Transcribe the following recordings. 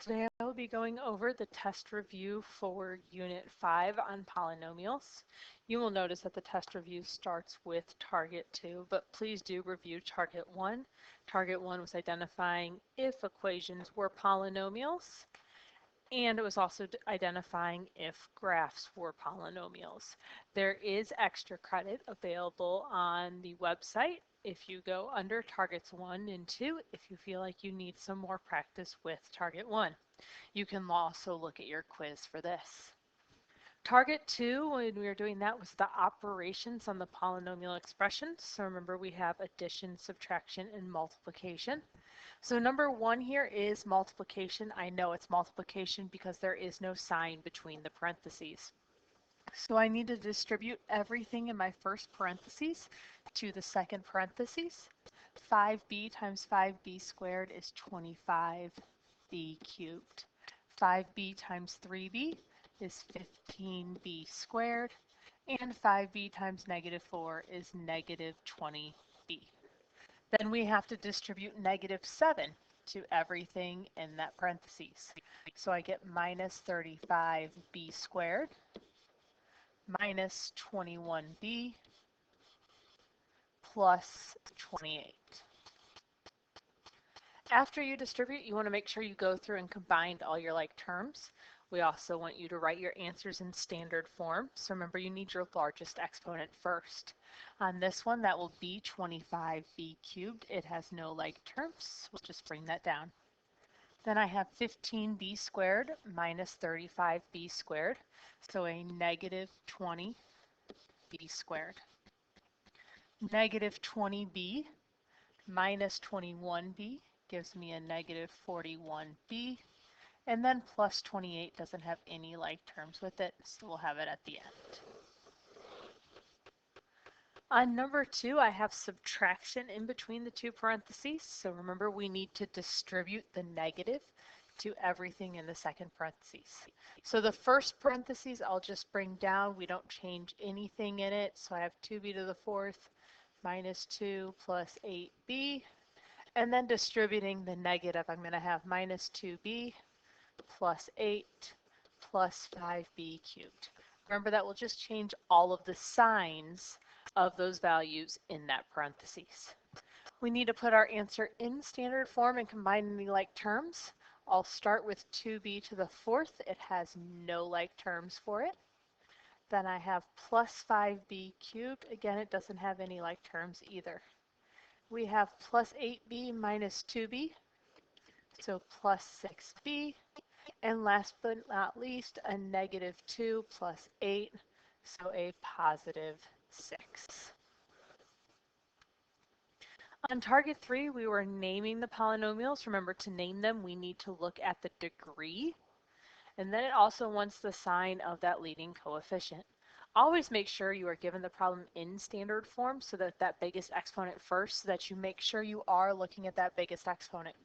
Today I will be going over the test review for Unit 5 on polynomials. You will notice that the test review starts with Target 2, but please do review Target 1. Target 1 was identifying if equations were polynomials, and it was also identifying if graphs were polynomials. There is extra credit available on the website if you go under targets 1 and 2 if you feel like you need some more practice with target 1. You can also look at your quiz for this. Target 2, when we were doing that, was the operations on the polynomial expressions. So remember, we have addition, subtraction, and multiplication. So number 1 here is multiplication. I know it's multiplication because there is no sign between the parentheses. So I need to distribute everything in my first parentheses to the second parentheses. 5b times 5b squared is 25b cubed. 5b times 3b is 15b squared, and 5b times -4 is -20b. Then we have to distribute -7 to everything in that parentheses. So I get minus 35b squared minus 21b plus 28. After you distribute, you want to make sure you go through and combine all your like terms. We also want you to write your answers in standard form. So remember, you need your largest exponent first. On this one, that will be 25b cubed. It has no like terms. We'll just bring that down. Then I have 15b squared minus 35b squared. So a -20b squared. -20b minus 21b gives me a -41b, and then plus 28 doesn't have any like terms with it, so we'll have it at the end. On number 2, I have subtraction in between the two parentheses, so remember we need to distribute the negative to everything in the second parentheses. So the first parentheses I'll just bring down. We don't change anything in it, so I have 2b to the 4th minus 2 plus 8b. And then distributing the negative, I'm going to have minus 2b plus 8 plus 5b cubed. Remember, that will just change all of the signs of those values in that parentheses. We need to put our answer in standard form and combine any like terms. I'll start with 2b to the 4th. It has no like terms for it. Then I have plus 5b cubed. Again, it doesn't have any like terms either. We have plus 8b minus 2b, so plus 6b. And last but not least, a -2 plus 8, so a positive 6. On target 3, we were naming the polynomials. Remember, to name them, we need to look at the degree. And then it also wants the sign of that leading coefficient. Always make sure you are given the problem in standard form so that biggest exponent first, so that you make sure you are looking at that biggest exponent.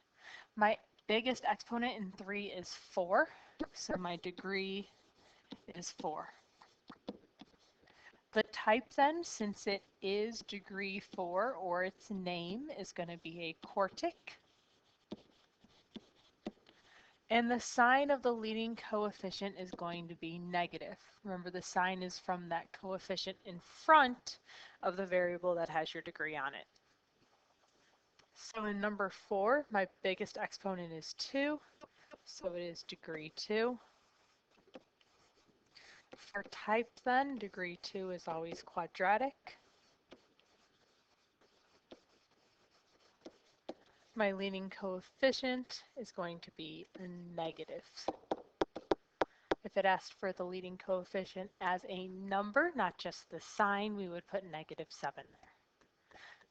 My biggest exponent in 3 is 4, so my degree is 4. The type then, since it is degree 4, or its name, is going to be a quartic. And the sign of the leading coefficient is going to be negative. Remember, the sign is from that coefficient in front of the variable that has your degree on it. So in number 4, my biggest exponent is 2, so it is degree 2. For type then, degree 2 is always quadratic. My leading coefficient is going to be a negative. If it asked for the leading coefficient as a number, not just the sign, we would put -7 there.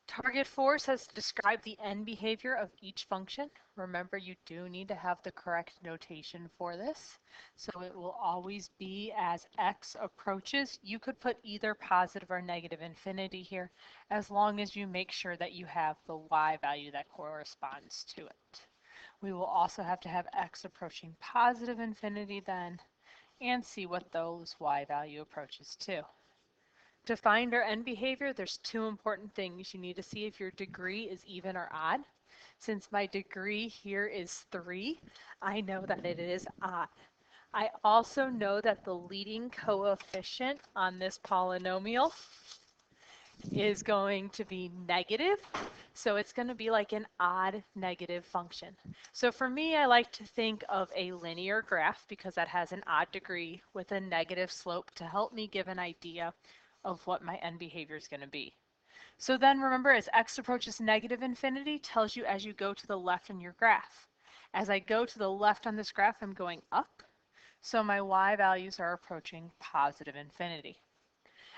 Target 4 says to describe the end behavior of each function. Remember, you do need to have the correct notation for this. So it will always be as x approaches. You could put either positive or negative infinity here, as long as you make sure that you have the y value that corresponds to it. We will also have to have x approaching positive infinity then, and see what those y value approaches to. To find our end behavior, there's 2 important things. You need to see if your degree is even or odd. Since my degree here is 3, I know that it is odd. I also know that the leading coefficient on this polynomial is going to be negative, so it's going to be like an odd negative function. So for me, I like to think of a linear graph because that has an odd degree with a negative slope to help me give an idea of what my end behavior is going to be. So then remember, as x approaches negative infinity, tells you as you go to the left in your graph. As I go to the left on this graph, I'm going up, so my y values are approaching positive infinity.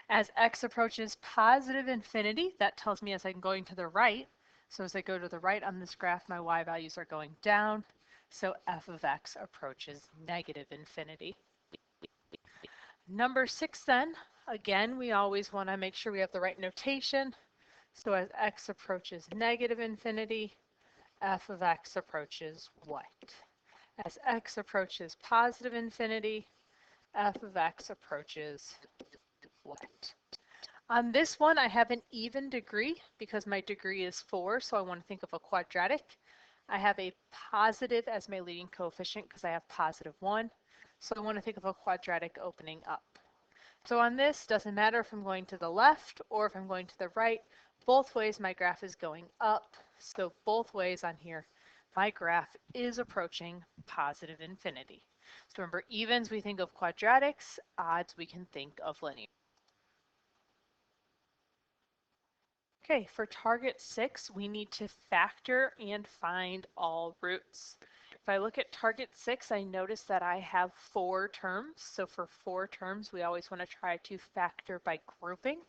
As x approaches positive infinity, that tells me as I'm going to the right, so as I go to the right on this graph, my y values are going down, so f of x approaches negative infinity. Number 6 then, again, we always want to make sure we have the right notation. So as x approaches negative infinity, f of x approaches what? As x approaches positive infinity, f of x approaches what? On this one, I have an even degree because my degree is 4, so I want to think of a quadratic. I have a positive as my leading coefficient because I have positive 1, so I want to think of a quadratic opening up. So on this, doesn't matter if I'm going to the left or if I'm going to the right, both ways my graph is going up, so both ways on here, my graph is approaching positive infinity. So remember, evens we think of quadratics, odds we can think of linear. Okay, for target 6, we need to factor and find all roots. If I look at target 6, I notice that I have 4 terms. So for 4 terms, we always want to try to factor by grouping.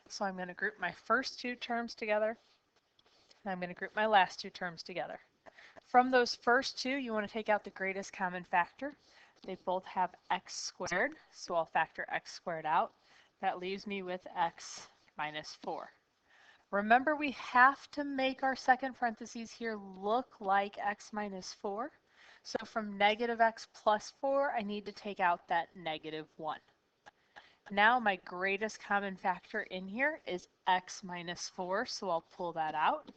So I'm going to group my first 2 terms together, and I'm going to group my last 2 terms together. From those first 2, you want to take out the greatest common factor. They both have x squared, so I'll factor x squared out. That leaves me with x minus 4. Remember, we have to make our second parentheses here look like x minus 4. So from negative x plus 4, I need to take out that negative 1. Now my greatest common factor in here is x minus 4, so I'll pull that out.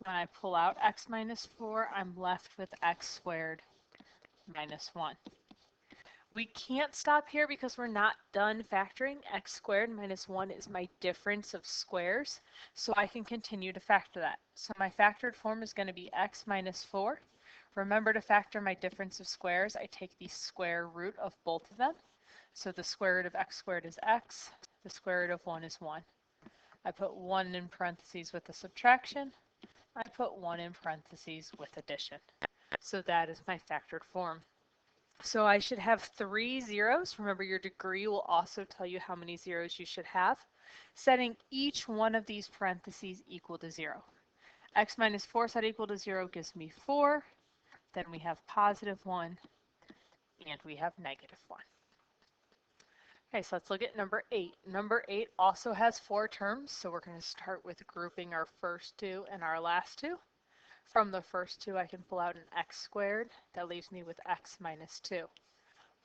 When I pull out x minus 4, I'm left with x squared minus 1. We can't stop here because we're not done factoring. X squared minus 1 is my difference of squares, so I can continue to factor that. So my factored form is going to be x minus 4. Remember, to factor my difference of squares, I take the square root of both of them. So the square root of x squared is x, the square root of 1 is 1. I put 1 in parentheses with the subtraction. I put 1 in parentheses with addition. So that is my factored form. So I should have 3 zeros. Remember, your degree will also tell you how many zeros you should have, setting each one of these parentheses equal to 0. X minus 4 set equal to 0 gives me 4. Then we have positive 1, and we have negative 1. Okay, so let's look at number 8. Number 8 also has 4 terms, so we're going to start with grouping our first 2 and our last 2. From the first 2, I can pull out an x squared. That leaves me with x minus 2.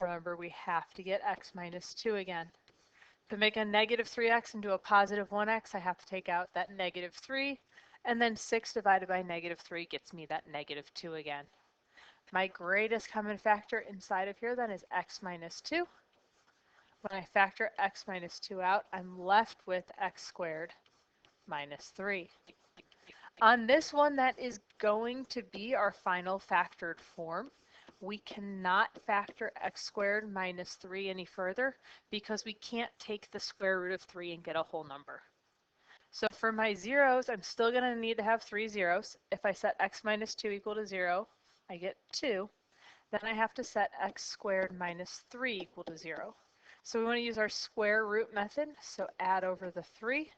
Remember, we have to get x minus 2 again. To make a negative 3x into a positive 1x, I have to take out that negative 3, and then 6 divided by negative 3 gets me that negative 2 again. My greatest common factor inside of here then is x minus 2. When I factor x minus 2 out, I'm left with x squared minus 3. On this one, that is going to be our final factored form. We cannot factor x squared minus 3 any further because we can't take the square root of 3 and get a whole number. So for my zeros, I'm still going to need to have 3 zeros. If I set x minus 2 equal to 0, I get 2. Then I have to set x squared minus 3 equal to 0. So we want to use our square root method, so add over the 3,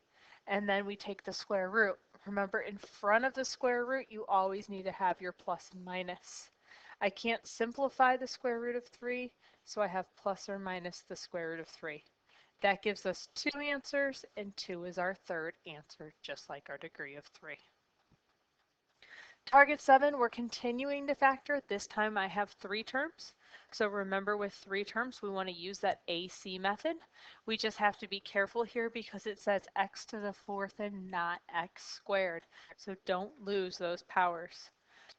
and then we take the square root. Remember, in front of the square root, you always need to have your plus and minus. I can't simplify the square root of 3, so I have plus or minus the square root of 3. That gives us 2 answers, and 2 is our third answer, just like our degree of 3. Target 7, we're continuing to factor. This time I have 3 terms. So remember, with three terms, we want to use that AC method. We just have to be careful here because it says x to the fourth and not x squared. So don't lose those powers.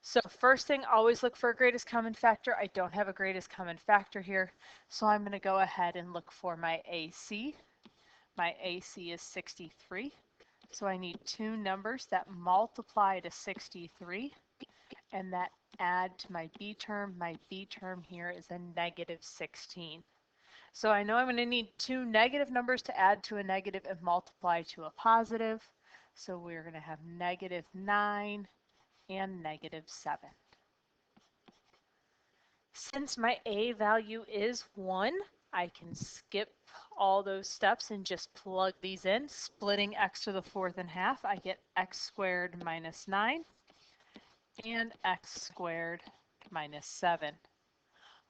So first thing, always look for a greatest common factor. I don't have a greatest common factor here, so I'm going to go ahead and look for my AC. My AC is 63. So I need two numbers that multiply to 63 and that add to my B term. My B term here is a negative 16. So I know I'm going to need two negative numbers to add to a negative and multiply to a positive. So we're going to have negative 9 and negative 7. Since my A value is 1, I can skip all those steps and just plug these in. Splitting x to the fourth in half, I get x squared minus 9 and x squared minus 7.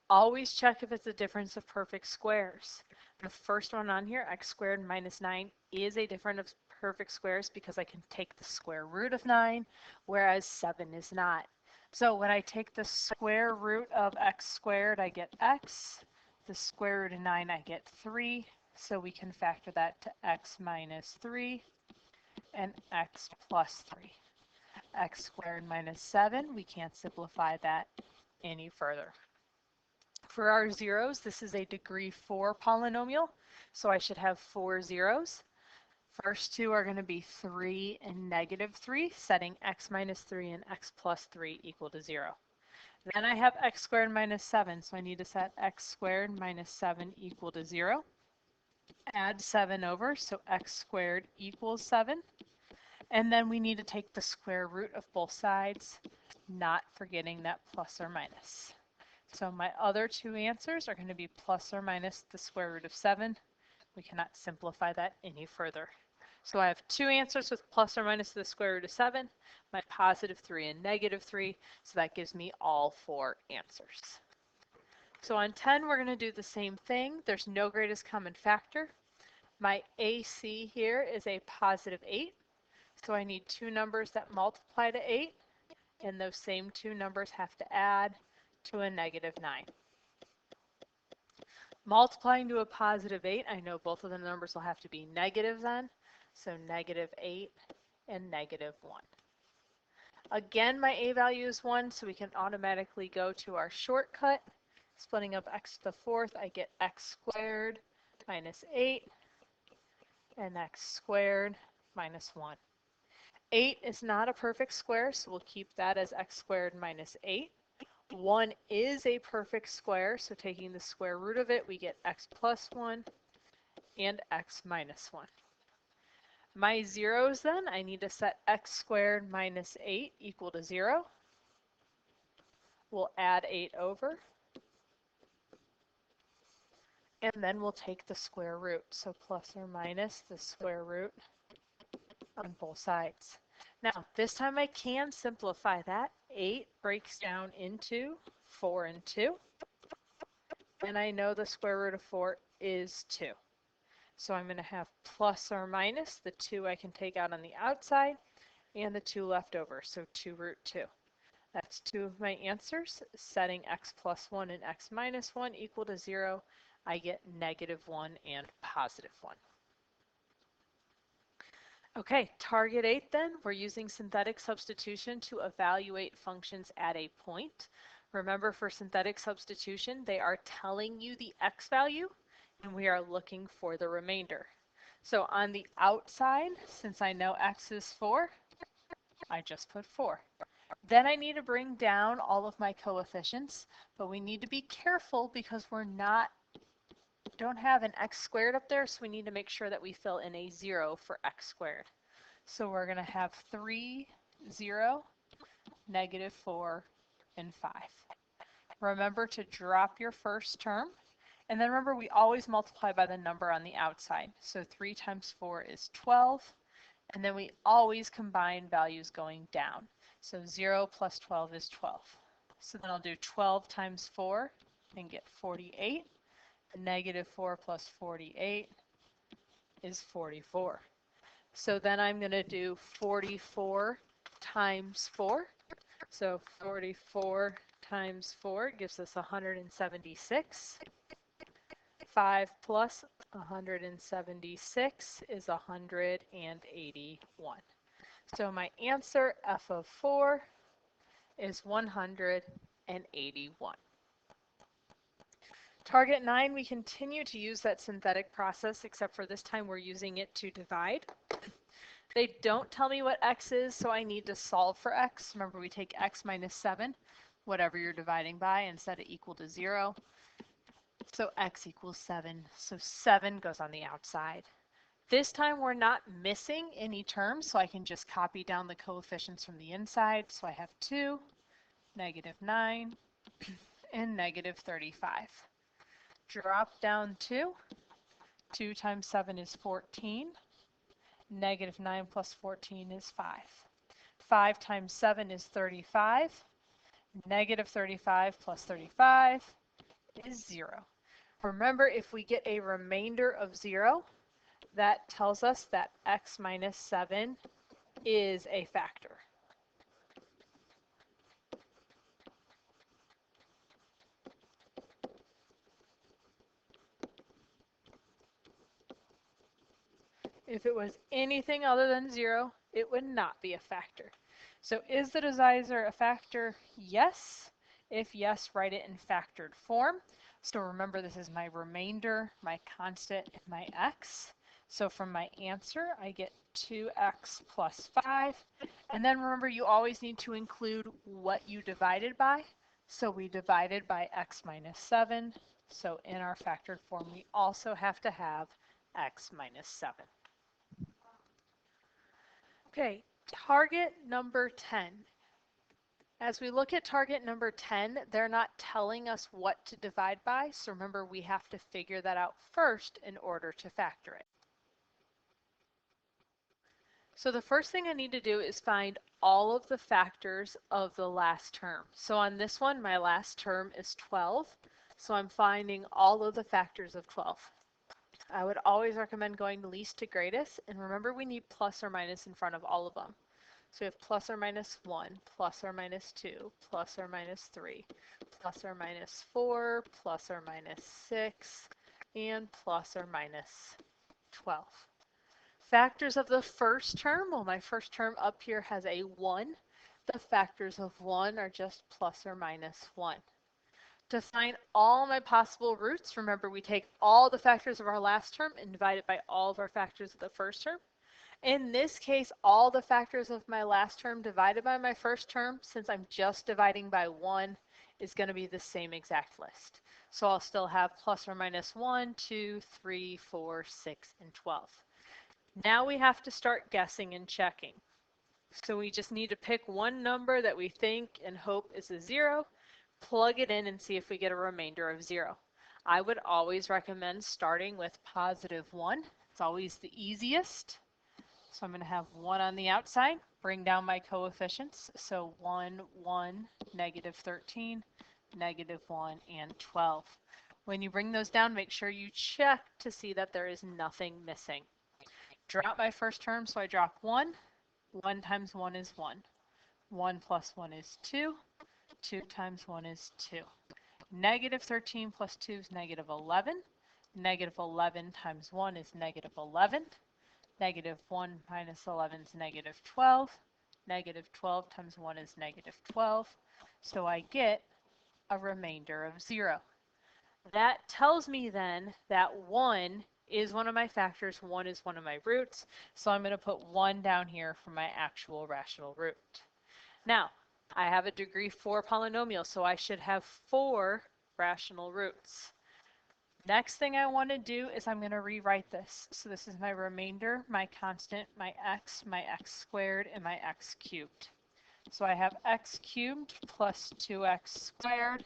Always check if it's a difference of perfect squares. The first one on here, x squared minus 9, is a difference of perfect squares because I can take the square root of 9, whereas 7 is not. So when I take the square root of x squared, I get x. The square root of 9, I get 3. So we can factor that to x minus 3 and x plus 3. X squared minus 7, we can't simplify that any further. For our zeros, this is a degree 4 polynomial, so I should have 4 zeros. First two are going to be 3 and negative 3, setting x minus 3 and x plus 3 equal to 0. Then I have x squared minus 7, so I need to set x squared minus 7 equal to 0. Add 7 over, so x squared equals 7. And then we need to take the square root of both sides, not forgetting that plus or minus. So my other two answers are going to be plus or minus the square root of 7. We cannot simplify that any further. So I have two answers with plus or minus the square root of 7, my positive 3 and negative 3, so that gives me all four answers. So on 10, we're going to do the same thing. There's no greatest common factor. My AC here is a positive 8, so I need two numbers that multiply to 8, and those same two numbers have to add to a negative 9. Multiplying to a positive 8, I know both of the numbers will have to be negative then, so negative 8 and negative 1. Again, my A value is 1, so we can automatically go to our shortcut. Splitting up x to the fourth, I get x squared minus 8 and x squared minus 1. 8 is not a perfect square, so we'll keep that as x squared minus 8. 1 is a perfect square, so taking the square root of it, we get x plus 1 and x minus 1. My zeros then, I need to set x squared minus 8 equal to 0. We'll add 8 over. And then we'll take the square root, so plus or minus the square root on both sides. Now, this time I can simplify that. 8 breaks down into 4 and 2. And I know the square root of 4 is 2. So I'm going to have plus or minus the 2 I can take out on the outside and the 2 left over, so 2 root 2. That's two of my answers. Setting x plus 1 and x minus 1 equal to 0, I get negative 1 and positive 1. Okay, target 8 then, we're using synthetic substitution to evaluate functions at a point. Remember, for synthetic substitution, they are telling you the x value, and we are looking for the remainder. So on the outside, since I know x is 4, I just put 4. Then I need to bring down all of my coefficients, but we need to be careful because don't have an x squared up there, so we need to make sure that we fill in a 0 for x squared. So we're going to have 3, 0, negative 4, and 5. Remember to drop your first term, and then remember we always multiply by the number on the outside. So 3 times 4 is 12, and then we always combine values going down. So 0 plus 12 is 12. So then I'll do 12 times 4 and get 48. Negative 4 plus 48 is 44. So then I'm going to do 44 times 4. So 44 times 4 gives us 176. 5 plus 176 is 181. So my answer, f of 4, is 181. Target 9, we continue to use that synthetic process, except for this time we're using it to divide. They don't tell me what x is, so I need to solve for x. Remember, we take x minus 7, whatever you're dividing by, and set it equal to 0. So x equals 7. So 7 goes on the outside. This time we're not missing any terms, so I can just copy down the coefficients from the inside. So I have 2, negative 9, and negative 35. Drop down 2. 2 times 7 is 14. Negative 9 plus 14 is 5. 5 times 7 is 35. Negative 35 plus 35 is 0. Remember, if we get a remainder of 0, that tells us that x minus 7 is a factor. If it was anything other than 0, it would not be a factor. So is the divisor a factor? Yes. If yes, write it in factored form. So remember, this is my remainder, my constant, and my x. So from my answer, I get 2x plus 5. And then remember, you always need to include what you divided by. So we divided by x minus 7. So in our factored form, we also have to have x minus 7. Okay, target number 10. As we look at target number 10, they're not telling us what to divide by, so remember we have to figure that out first in order to factor it. So the first thing I need to do is find all of the factors of the last term. So on this one, my last term is 12, so I'm finding all of the factors of 12. I would always recommend going least to greatest, and remember we need plus or minus in front of all of them. So we have plus or minus 1, plus or minus 2, plus or minus 3, plus or minus 4, plus or minus 6, and plus or minus 12. Factors of the first term, well, my first term up here has a 1. The factors of 1 are just plus or minus 1. To find all my possible roots, remember we take all the factors of our last term and divide it by all of our factors of the first term. In this case, all the factors of my last term divided by my first term, since I'm just dividing by 1, is going to be the same exact list. So I'll still have plus or minus 1, 2, 3, 4, 6, and 12. Now we have to start guessing and checking. So we just need to pick one number that we think and hope is a 0, plug it in, and see if we get a remainder of 0. I would always recommend starting with positive 1. It's always the easiest. So I'm going to have 1 on the outside, bring down my coefficients. So 1, 1, negative 13, negative 1, and 12. When you bring those down, make sure you check to see that there is nothing missing. Drop my first term, so I drop 1. 1 times 1 is 1. 1 plus 1 is 2. 2 times 1 is 2. Negative 13 plus 2 is negative 11. Negative 11 times 1 is negative 11. Negative 1 minus 11 is negative 12. Negative 12 times 1 is negative 12. So I get a remainder of 0. That tells me then that 1 is one of my factors, 1 is one of my roots. So I'm going to put 1 down here for my actual rational root. Now, I have a degree 4 polynomial, so I should have 4 rational roots. Next thing I want to do is I'm going to rewrite this. So this is my remainder, my constant, my x squared, and my x cubed. So I have x cubed plus 2x squared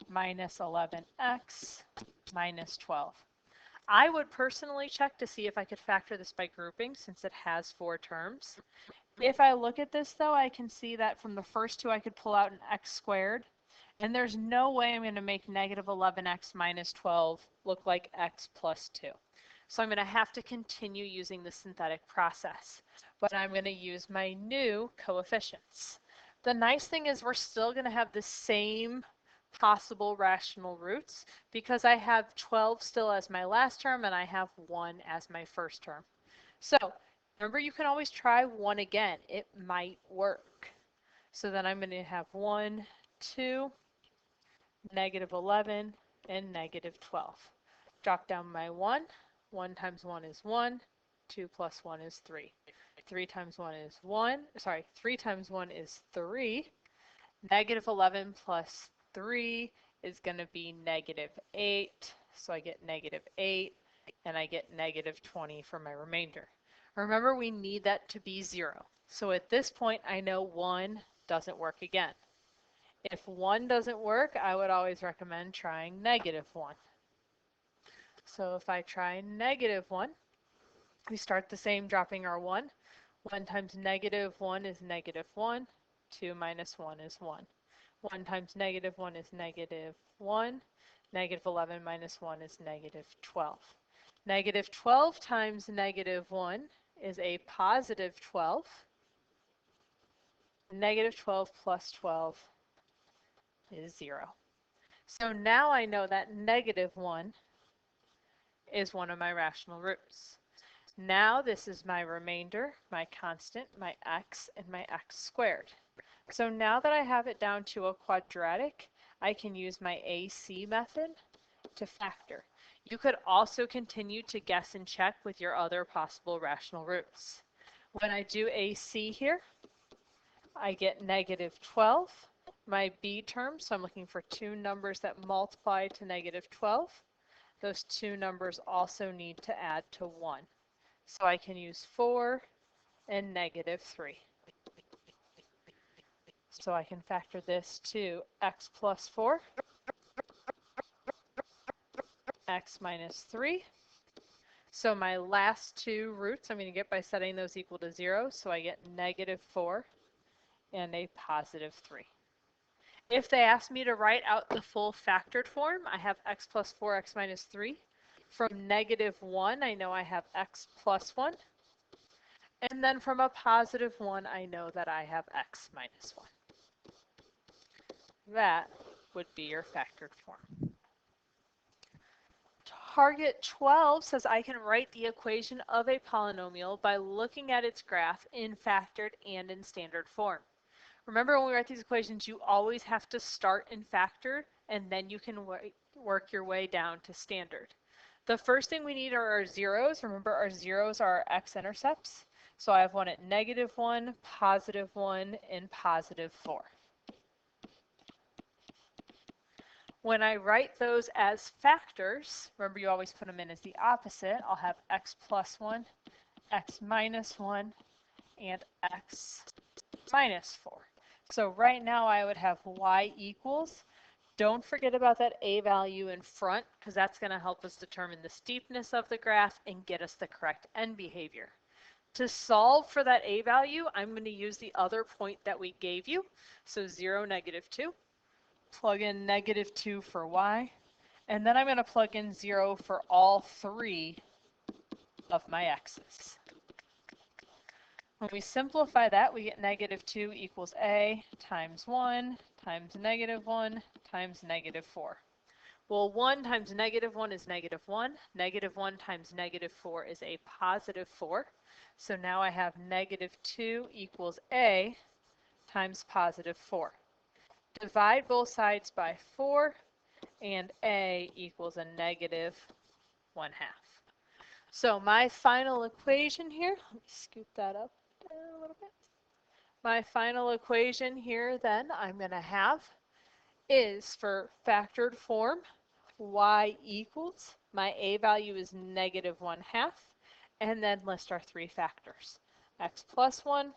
minus 11x minus 12. I would personally check to see if I could factor this by grouping since it has 4 terms. If I look at this though, I can see that from the first 2 I could pull out an x squared. And there's no way I'm going to make negative 11x minus 12 look like x plus 2. So I'm going to have to continue using the synthetic process. But I'm going to use my new coefficients. The nice thing is we're still going to have the same possible rational roots because I have 12 still as my last term and I have 1 as my first term. So remember, you can always try 1 again. It might work. So then I'm going to have 1, 2, -11, and -12. Drop down my 1. 1 times 1 is 1. 2 plus 1 is 3. 3 times 1 is 1. Sorry, 3 times 1 is 3. -11 plus 3 is going to be -8. So I get -8, and I get -20 for my remainder. Remember, we need that to be 0. So at this point, I know 1 doesn't work again. If 1 doesn't work, I would always recommend trying -1. So if I try -1, we start the same, dropping our 1. 1 times -1 is -1. 2 minus 1 is 1. 1 times -1 is -1. -11 minus 1 is -12. -12 times -1 is a positive 12. -12 plus 12 is 0. So now I know that -1 is one of my rational roots. Now this is my remainder, my constant, my x, and my x squared. So now that I have it down to a quadratic, I can use my AC method to factor. You could also continue to guess and check with your other possible rational roots. When I do AC here, I get -12. My B term, so I'm looking for two numbers that multiply to -12. Those two numbers also need to add to 1. So I can use 4 and -3. So I can factor this to x plus 4, x minus 3. So my last two roots I'm going to get by setting those equal to 0. So I get -4 and a positive 3. If they ask me to write out the full factored form, I have x plus 4, x minus 3. From -1, I know I have x plus 1. And then from a positive 1, I know that I have x minus 1. That would be your factored form. Target 12 says I can write the equation of a polynomial by looking at its graph in factored and in standard form. Remember, when we write these equations, you always have to start in factored, and then you can work your way down to standard. The first thing we need are our zeros. Remember, our zeros are our x-intercepts. So I have one at -1, +1, and +4. When I write those as factors, remember you always put them in as the opposite, I'll have x plus 1, x minus 1, and x minus 4. So right now I would have y equals. Don't forget about that a value in front, because that's going to help us determine the steepness of the graph and get us the correct end behavior. To solve for that a value, I'm going to use the other point that we gave you. So 0, -2. Plug in -2 for y. And then I'm going to plug in 0 for all 3 of my x's. When we simplify that, we get -2 equals a times 1 times -1 times -4. Well, 1 times -1 is -1. -1 times -4 is a positive 4. So now I have -2 equals a times positive 4. Divide both sides by 4, and a equals a -1/2. So my final equation here, let me scoop that up a little bit. My final equation here then I'm going to have is for factored form, y equals, my a value is -1/2, and then list our three factors. X plus 1,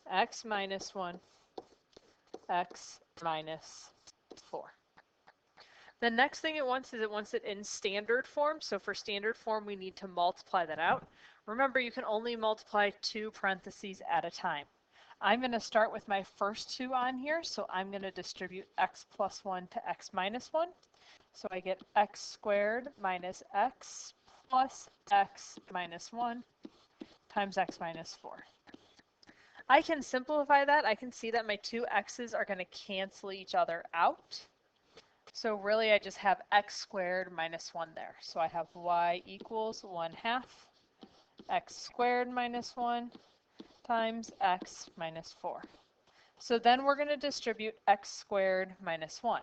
x minus 1, x minus 4. The next thing it wants is it wants it in standard form. So for standard form, we need to multiply that out. Remember, you can only multiply 2 parentheses at a time. I'm going to start with my first 2 on here. So I'm going to distribute x plus 1 to x minus 1. So I get x squared minus x plus x minus 1 times x minus 4. I can simplify that. I can see that my two x's are going to cancel each other out. So really I just have x squared minus 1 there. So I have y equals 1/2 x squared minus 1 times x minus 4. So then we're going to distribute x squared minus 1.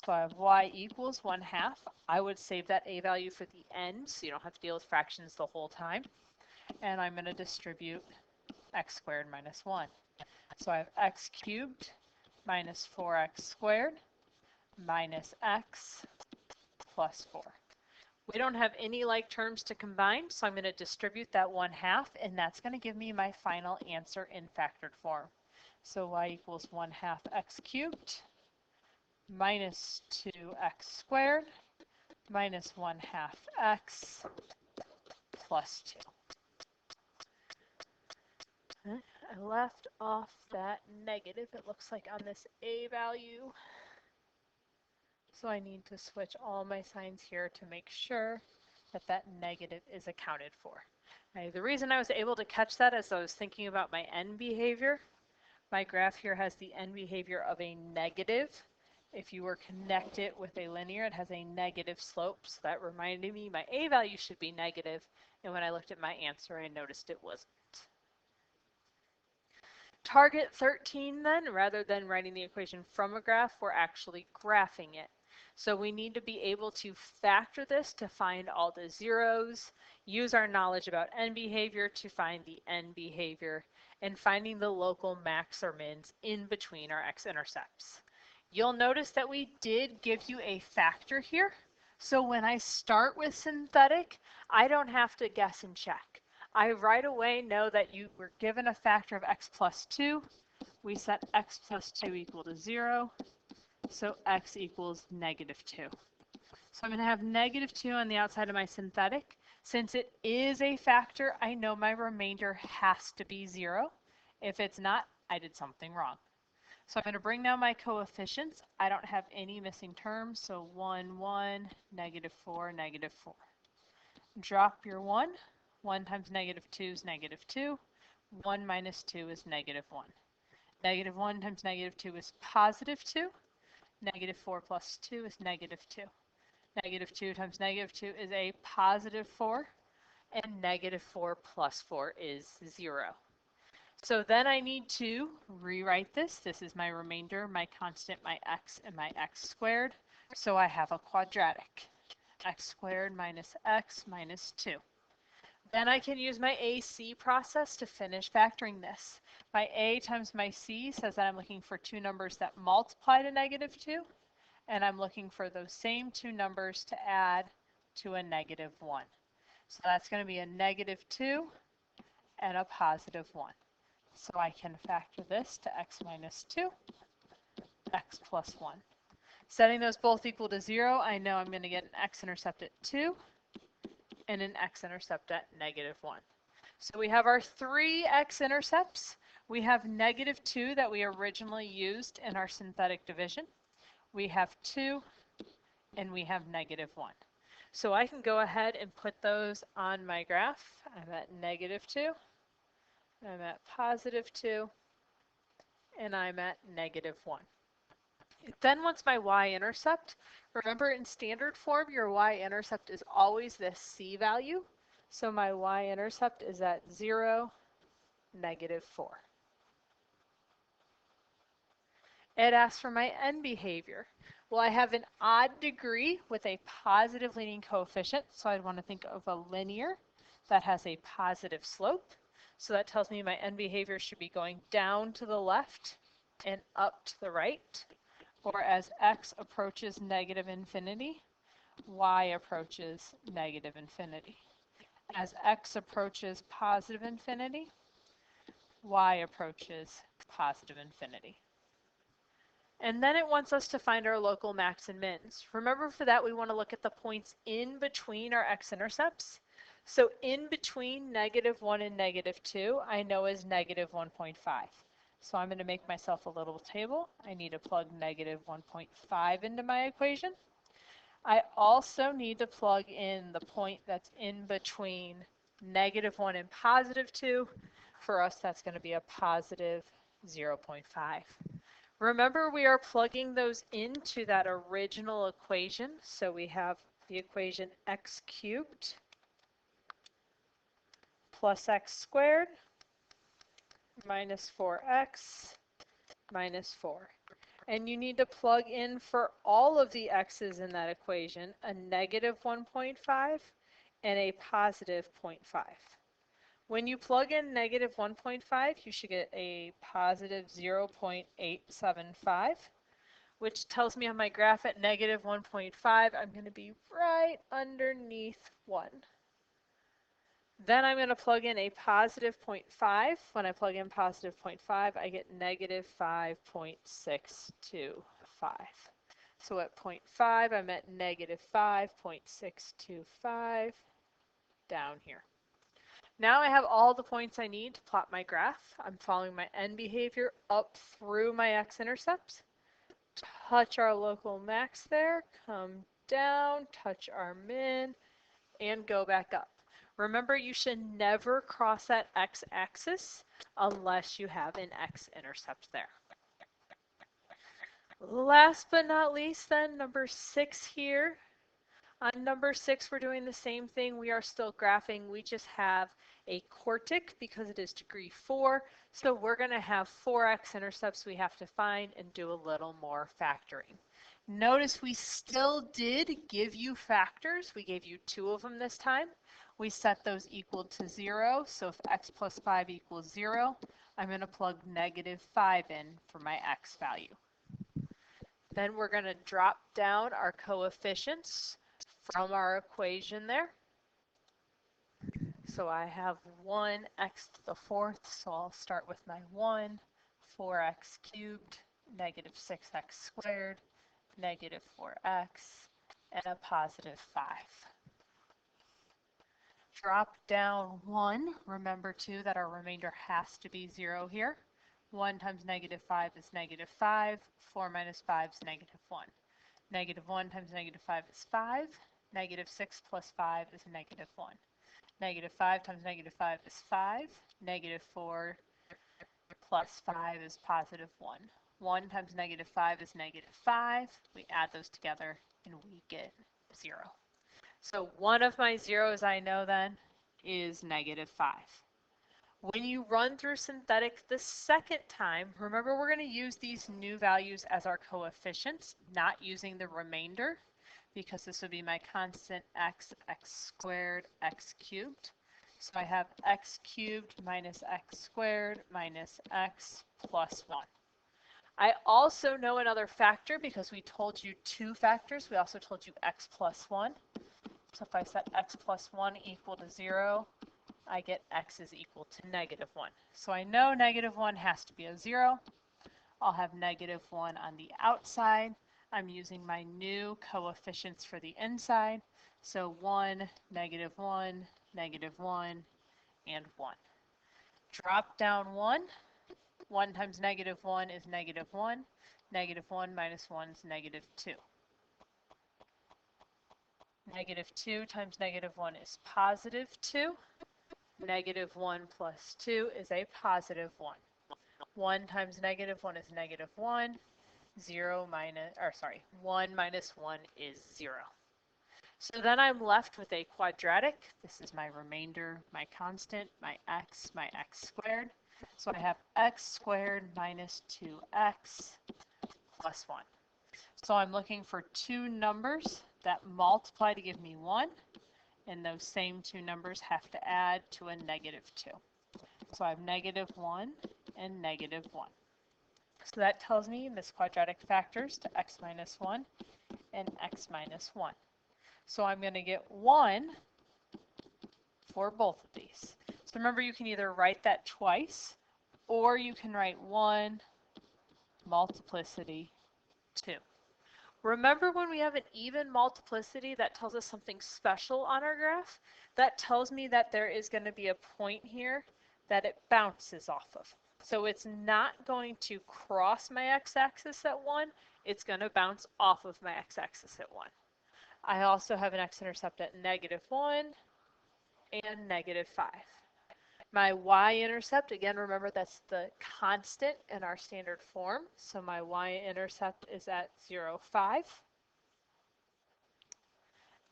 So I have y equals 1/2. I would save that a value for the end so you don't have to deal with fractions the whole time. And I'm going to distribute x squared minus 1. So I have x cubed minus 4x squared minus x plus 4. We don't have any like terms to combine, so I'm going to distribute that 1/2, and that's going to give me my final answer in factored form. So y equals 1/2 x cubed minus 2x squared minus 1/2 x plus 2. I left off that negative, it looks like, on this a value. So I need to switch all my signs here to make sure that that negative is accounted for. Now, the reason I was able to catch that is I was thinking about my end behavior. My graph here has the end behavior of a negative. If you were connect it with a linear, it has a negative slope. So that reminded me my a value should be negative. And when I looked at my answer, I noticed it wasn't. Target 13 then, rather than writing the equation from a graph, we're actually graphing it. So we need to be able to factor this to find all the zeros, use our knowledge about end behavior to find the end behavior, and finding the local max or mins in between our x-intercepts. You'll notice that we did give you a factor here. So when I start with synthetic, I don't have to guess and check. I right away know that you were given a factor of x plus 2. We set x plus 2 equal to 0. So x equals negative 2. So I'm going to have negative 2 on the outside of my synthetic. Since it is a factor, I know my remainder has to be 0. If it's not, I did something wrong. So I'm going to bring down my coefficients. I don't have any missing terms, so 1, 1, negative 4, negative 4. Drop your 1. 1 times negative 2 is negative 2. 1 minus 2 is negative 1. Negative 1 times negative 2 is positive 2. Negative 4 plus 2 is negative 2. Negative 2 times negative 2 is a positive 4. And negative 4 plus 4 is 0. So then I need to rewrite this. This is my remainder, my constant, my x, and my x squared. So I have a quadratic. X squared minus x minus 2. Then I can use my AC process to finish factoring this. My A times my C says that I'm looking for two numbers that multiply to negative 2, and I'm looking for those same two numbers to add to a negative 1. So that's going to be a negative 2 and a positive 1. So I can factor this to x minus 2, x plus 1. Setting those both equal to 0, I know I'm going to get an x-intercept at 2 and an x-intercept at negative 1. So we have our three x-intercepts. We have negative 2 that we originally used in our synthetic division. We have 2, and we have negative 1. So I can go ahead and put those on my graph. I'm at negative 2, I'm at positive 2, and I'm at negative 1. Then once my y-intercept, remember in standard form, your y-intercept is always this c value. So my y-intercept is at 0, negative 4. It asks for my end behavior. Well, I have an odd degree with a positive leading coefficient, so I'd want to think of a linear that has a positive slope. So that tells me my end behavior should be going down to the left and up to the right. Or as x approaches negative infinity, y approaches negative infinity. As x approaches positive infinity, y approaches positive infinity. And then it wants us to find our local max and mins. Remember, for that we want to look at the points in between our x-intercepts. So in between negative 1 and negative 2, I know is negative 1.5. So I'm going to make myself a little table. I need to plug negative 1.5 into my equation. I also need to plug in the point that's in between negative 1 and positive 2, For us, that's going to be a positive 0.5. Remember, we are plugging those into that original equation. So we have the equation x cubed plus x squared minus 4x minus 4. And you need to plug in for all of the x's in that equation a negative 1.5 and a positive 0.5. When you plug in negative 1.5, you should get a positive 0.875, which tells me on my graph at negative 1.5, I'm going to be right underneath 1. Then I'm going to plug in a positive 0.5. When I plug in positive 0.5, I get negative 5.625. So at 0.5, I'm at negative 5.625 down here. Now I have all the points I need to plot my graph. I'm following my end behavior up through my x-intercepts. Touch our local max there, come down, touch our min, and go back up. Remember, you should never cross that x-axis unless you have an x-intercept there. Last but not least then, number 6 here. On number 6, we're doing the same thing. We are still graphing. We just have a quartic because it is degree 4. So we're going to have 4 x-intercepts we have to find and do a little more factoring. Notice we still did give you factors. We gave you 2 of them this time. We set those equal to 0. So if x plus 5 equals 0, I'm going to plug negative 5 in for my x value. Then we're going to drop down our coefficients from our equation there. So I have 1x to the 4th, so I'll start with my 1, 4x cubed, negative 6x squared, negative 4x, and a positive 5. Drop down 1. Remember too that our remainder has to be 0 here. 1 times negative 5 is negative 5. 4 minus 5 is negative 1. Negative 1 times negative 5 is 5. Negative 6 plus 5 is negative 1. Negative 5 times negative 5 is 5. Negative 4 plus 5 is positive 1. 1 times negative 5 is negative 5. We add those together and we get 0. So one of my zeros I know then is negative 5. When you run through synthetic the second time, remember we're going to use these new values as our coefficients, not using the remainder, because this would be my constant x, x squared, x cubed. So I have x cubed minus x squared minus x plus 1. I also know another factor because we told you 2 factors. We also told you x plus 1. So if I set x plus 1 equal to 0, I get x is equal to negative 1. So I know negative 1 has to be a 0. I'll have negative 1 on the outside. I'm using my new coefficients for the inside. So 1, negative 1, negative 1, and 1. Drop down 1. 1 times negative 1 is negative 1. Negative 1 minus 1 is negative 2. Negative 2 times negative 1 is positive 2. Negative 1 plus 2 is a positive 1. 1 times negative 1 is negative 1. 1 minus 1 is 0. So then I'm left with a quadratic. This is my remainder, my constant, my x squared. So I have x squared minus 2x plus 1. So I'm looking for 2 numbers that multiply to give me 1. And those same 2 numbers have to add to a negative 2. So I have negative 1 and negative 1. So that tells me this quadratic factors to x minus 1 and x minus 1. So I'm going to get 1 for both of these. So remember, you can either write that twice, or you can write 1 multiplicity 2. Remember, when we have an even multiplicity, that tells us something special on our graph. That tells me that there is going to be a point here that it bounces off of. So it's not going to cross my x-axis at 1. It's going to bounce off of my x-axis at 1. I also have an x-intercept at negative 1 and negative 5. My y-intercept, again, remember that's the constant in our standard form. So my y-intercept is at 0, 5.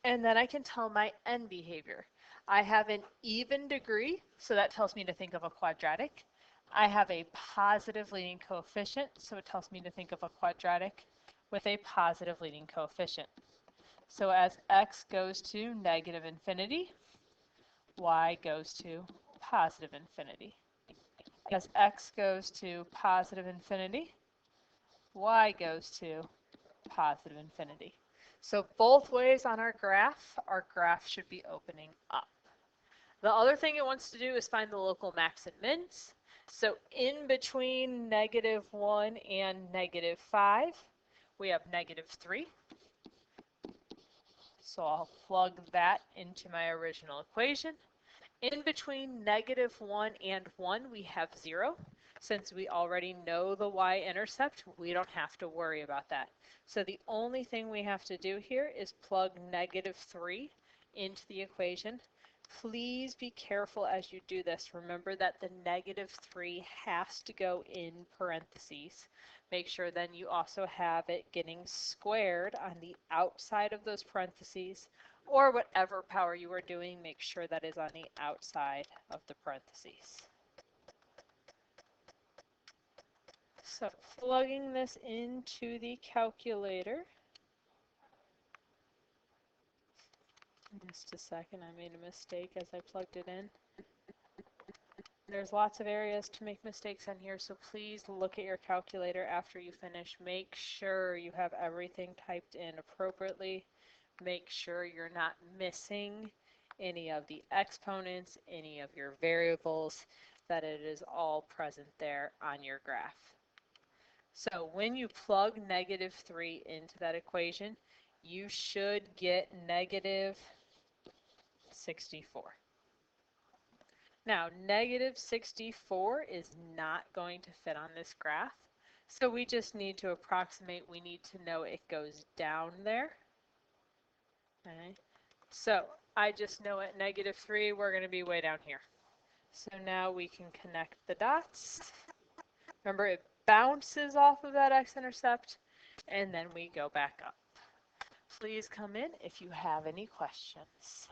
And then I can tell my end behavior. I have an even degree, so that tells me to think of a quadratic. I have a positive leading coefficient, so it tells me to think of a quadratic with a positive leading coefficient. So as x goes to negative infinity, y goes to positive infinity. As x goes to positive infinity, y goes to positive infinity. So both ways on our graph should be opening up. The other thing it wants to do is find the local max and mins. So in between -1 and -5, we have -3. So I'll plug that into my original equation. In between -1 and 1, we have 0. Since we already know the y-intercept, we don't have to worry about that. So the only thing we have to do here is plug -3 into the equation. Please be careful as you do this. Remember that the -3 has to go in parentheses. Make sure then you also have it getting squared on the outside of those parentheses, or whatever power you are doing, make sure that is on the outside of the parentheses. So plugging this into the calculator. Just a second, I made a mistake as I plugged it in. There's lots of areas to make mistakes on here, so please look at your calculator after you finish. Make sure you have everything typed in appropriately. Make sure you're not missing any of the exponents, any of your variables, that it is all present there on your graph. So when you plug -3 into that equation, you should get -64. Now, -64 is not going to fit on this graph, so we just need to approximate. We need to know it goes down there. Okay. So I just know at -3, we're going to be way down here. So now we can connect the dots. Remember, it bounces off of that x-intercept, and then we go back up. Please come in if you have any questions.